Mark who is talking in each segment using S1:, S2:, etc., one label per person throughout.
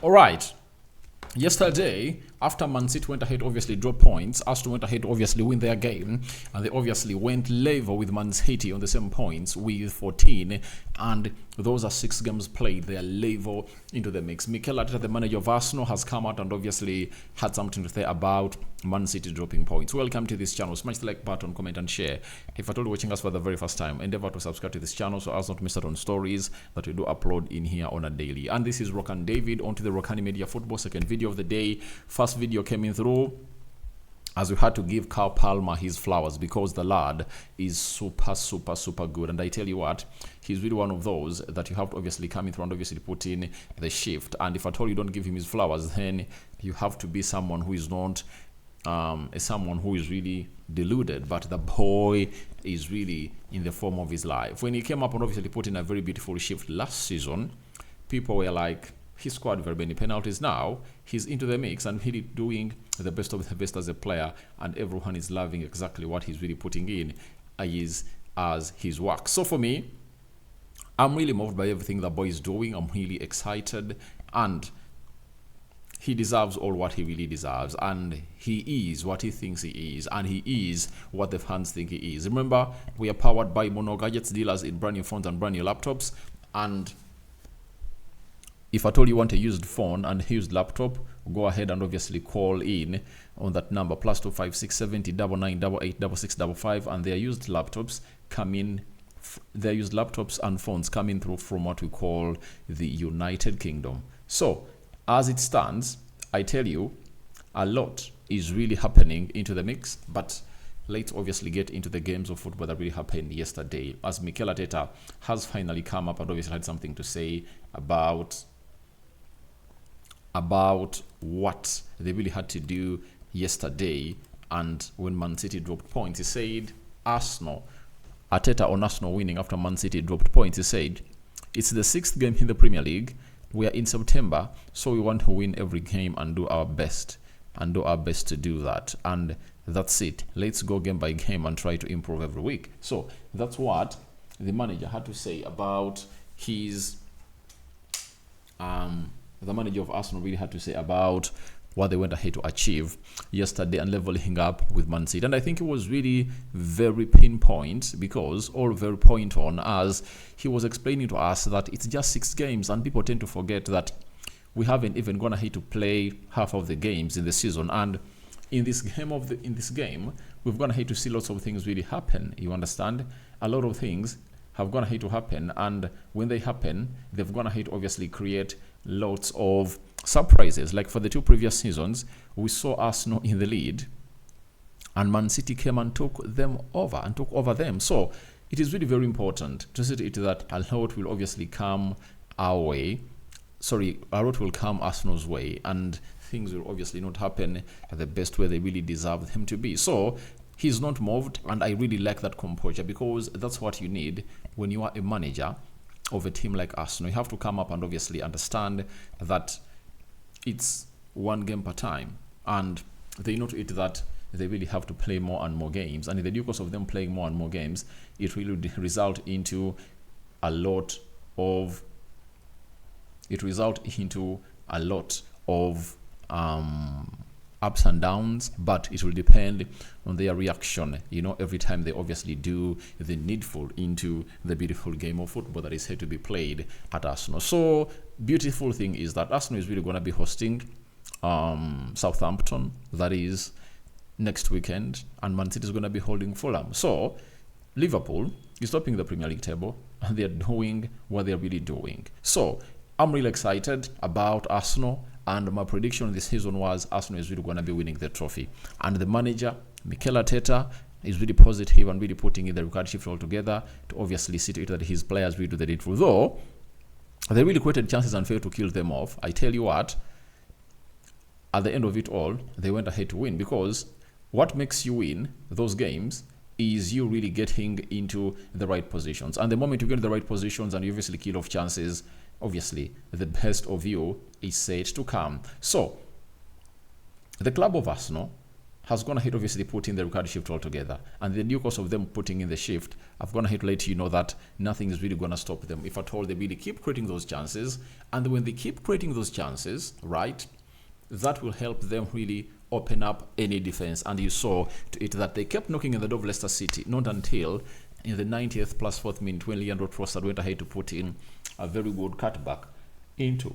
S1: All right. Yesterday, after Man City went ahead, obviously drop points, Arsenal went ahead, obviously win their game, and they obviously went level with Man City on the same points with 14, and those are 6 games played. They are level into the mix. Mikel Arteta, the manager of Arsenal, has come out and obviously had something to say about Man City dropping points. Welcome to this channel. Smash the like button, comment, and share. If at all watching us for the very first time, endeavor to subscribe to this channel so as not to miss out on stories that we do upload in here on a daily. And this is Rokani David onto the Rokani Media Football, second video of the day. First video came in through as we had to give Carl Palmer his flowers because the lad is super good. And I tell you what, he's really one of those that you have to obviously come in through and obviously put in the shift. And if at all you don't give him his flowers, then you have to be someone who is not someone who is really deluded. But the boy is really in the form of his life. When he came up and obviously put in a very beautiful shift last season, people were like, he scored very many penalties. Now he's into the mix and really doing the best of the best as a player, and everyone is loving exactly what he's really putting in as his work. So for me, I'm really moved by everything the boy is doing. I'm really excited, and he deserves all what he really deserves, and he is what he thinks he is, and he is what the fans think he is. Remember, we are powered by Mono Gadgets, dealers in brand new phones and brand new laptops. And if at all you want a used phone and used laptop, go ahead and obviously call in on that number +256 70 9988 6655, and their used laptops come in. Their used laptops and phones come in through from what we call the United Kingdom. So as it stands, I tell you, a lot is really happening into the mix, but let's obviously get into the games of football that really happened yesterday, as Mikel Arteta has finally come up and obviously had something to say about what they really had to do yesterday. And when Man City dropped points, he said, Arteta on Arsenal winning after Man City dropped points, he said, it's the 6th game in the Premier League. We are in September, so we want to win every game and do our best to do that. And that's it. Let's go game by game and try to improve every week. So that's what the manager had to say about his the manager of Arsenal really had to say about what they went ahead to achieve yesterday and leveling up with Man City. And I think it was really very pinpoint, because all very point on, as he was explaining to us that it's just 6 games, and people tend to forget that we haven't even gone ahead to play half of the games in the season. And in this game, we've gone ahead to see lots of things really happen. You understand? A lot of things have gone ahead to happen, and when they happen, they've gone ahead to obviously create lots of surprises. Like for the 2 previous seasons, we saw Arsenal in the lead, and Man City came and took over them. So it is really very important to see that a lot will obviously come our way. A lot will come Arsenal's way, and things will obviously not happen the best way they really deserve them to be. So he's not moved, and I really like that composure, because that's what you need when you are a manager of a team like Arsenal. You have to come up and obviously understand that it's 1 game per time, and they know to it that they really have to play more and more games, and in the due course of them playing more and more games, it will result into a lot of ups and downs, but it will depend on their reaction, every time they obviously do the needful into the beautiful game of football that is here to be played at Arsenal. So beautiful thing is that Arsenal is really going to be hosting Southampton, that is next weekend, and Man City is going to be holding Fulham. So Liverpool is topping the Premier League table, and they're doing what they're really doing. So I'm really excited about Arsenal, and my prediction this season was Arsenal is really going to be winning the trophy. And the manager, Mikel Arteta, is really positive and really putting in the record shift all together to obviously see to it that his players really do the needful. Though they really created chances and failed to kill them off, I tell you what, at the end of it all, they went ahead to win, because what makes you win those games is you really getting into the right positions. And the moment you get in the right positions and you obviously kill off chances, obviously the best of you is said to come. So the club of Arsenal has gone ahead, obviously, put in the Rokani shift altogether. And the due course of them putting in the shift, I've gone ahead to let you know that nothing is really going to stop them. If at all, they really keep creating those chances. And when they keep creating those chances, right, that will help them really open up any defense. And you saw to it that they kept knocking in the door of Leicester City, not until in the 90th plus 4th minute when Leandro Trossard went ahead to put in a very good cutback into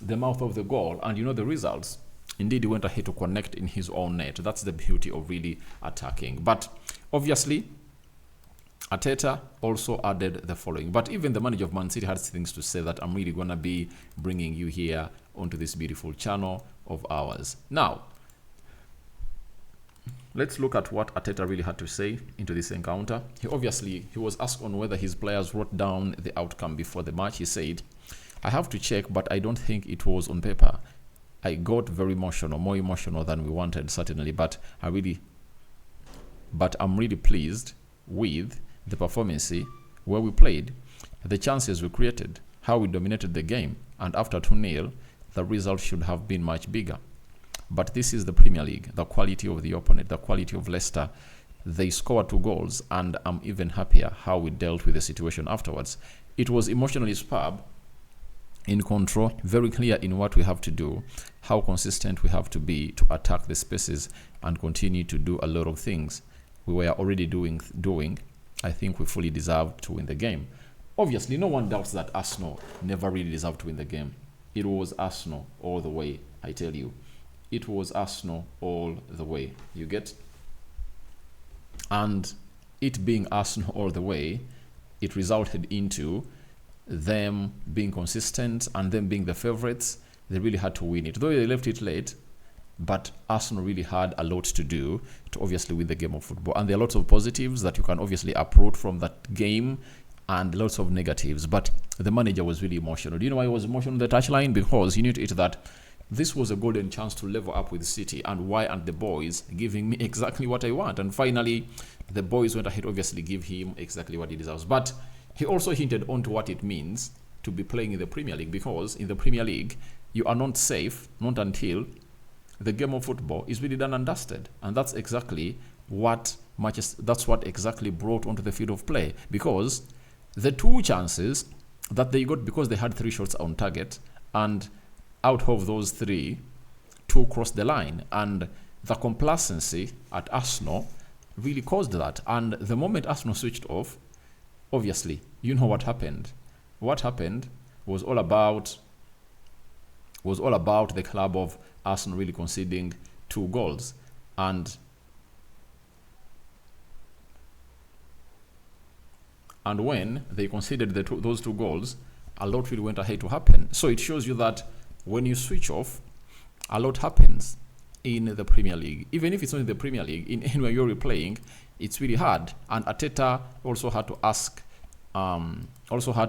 S1: the mouth of the goal. And you know the results. Indeed, he went ahead to connect in his own net. That's the beauty of really attacking. But obviously, Arteta also added the following. But even the manager of Man City had things to say that I'm really going to be bringing you here onto this beautiful channel of ours. Now, let's look at what Arteta really had to say into this encounter. He was asked on whether his players wrote down the outcome before the match. He said, I have to check, but I don't think it was on paper. I got very emotional, more emotional than we wanted, certainly, but I'm really pleased with the performance where we played, the chances we created, how we dominated the game, and after 2-0, the result should have been much bigger. But this is the Premier League, the quality of the opponent, the quality of Leicester. They scored 2 goals, and I'm even happier how we dealt with the situation afterwards. It was emotionally superb, in control, very clear in what we have to do, how consistent we have to be to attack the spaces and continue to do a lot of things we were already doing. I think we fully deserved to win the game. Obviously, no one doubts that Arsenal never really deserved to win the game. It was Arsenal all the way, I tell you. It was Arsenal all the way, you get? And it being Arsenal all the way, it resulted into them being consistent and them being the favorites. They really had to win it, though they left it late. But Arsenal really had a lot to do to obviously win the game of football. And there are lots of positives that you can obviously uproot from that game and lots of negatives. But the manager was really emotional. Do you know why he was emotional on the touchline? Because he knew to it that this was a golden chance to level up with City. And why aren't the boys giving me exactly what I want? And finally, the boys went ahead, obviously, give him exactly what he deserves. But he also hinted on to what it means to be playing in the Premier League, because in the Premier League, you are not safe, not until the game of football is really done and dusted. And that's exactly what exactly brought onto the field of play, because the 2 chances that they got, because they had 3 shots on target, and out of those 3, 2 crossed the line, and the complacency at Arsenal really caused that. And the moment Arsenal switched off, obviously, you know what happened. What happened was all about the club of Arsenal really conceding 2 goals. And when they conceded those 2 goals, a lot really went ahead to happen. So it shows you that when you switch off, a lot happens in the Premier League. Even if it's not in the Premier League, in anywhere you're replaying, it's really hard. And Arteta also had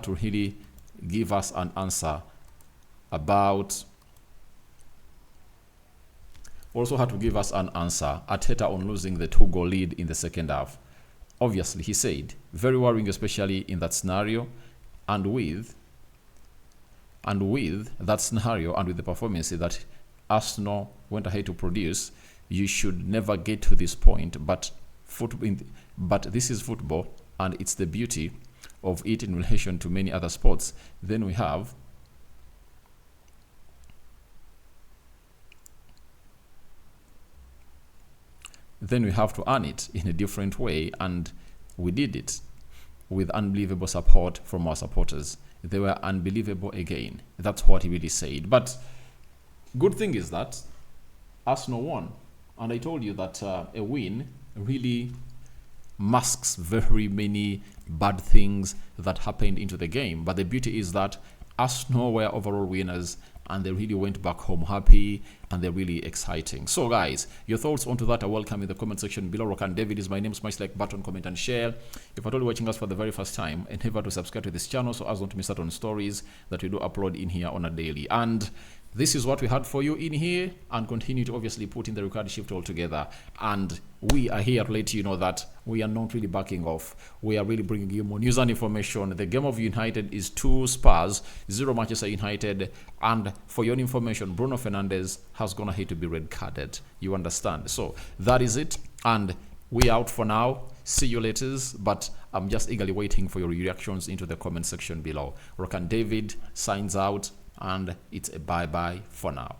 S1: to really give us an answer about Arteta on losing the 2-goal lead in the second half. Obviously, he said, very worrying, especially in that scenario, and with that scenario and with the performance that Arsenal went ahead to produce, you should never get to this point. But this is football, and it's the beauty of it in relation to many other sports. Then we have to earn it in a different way, and we did it with unbelievable support from our supporters. They were unbelievable again. That's what he really said. But good thing is that Arsenal won, and I told you that a win really masks very many bad things that happened into the game. But the beauty is that Arsenal were overall winners, and they really went back home happy, and they're really exciting. So guys, your thoughts onto that are welcome in the comment section below. Rokani David is my name. Smash like button, comment and share. If at all watching us for the very first time, endeavor to subscribe to this channel so as not to miss out on stories that we do upload in here on a daily. And This is what we had for you in here, and continue to obviously put in the Rokani shift all together. And we are here to let you know that we are not really backing off. We are really bringing you more news and information. The game of United is 2 Spurs, 0 Manchester United. And for your information, Bruno Fernandes has gone ahead to be red carded. You understand? So that is it. And we out for now. See you later. But I'm just eagerly waiting for your reactions into the comment section below. Rokani David signs out. And it's a bye-bye for now.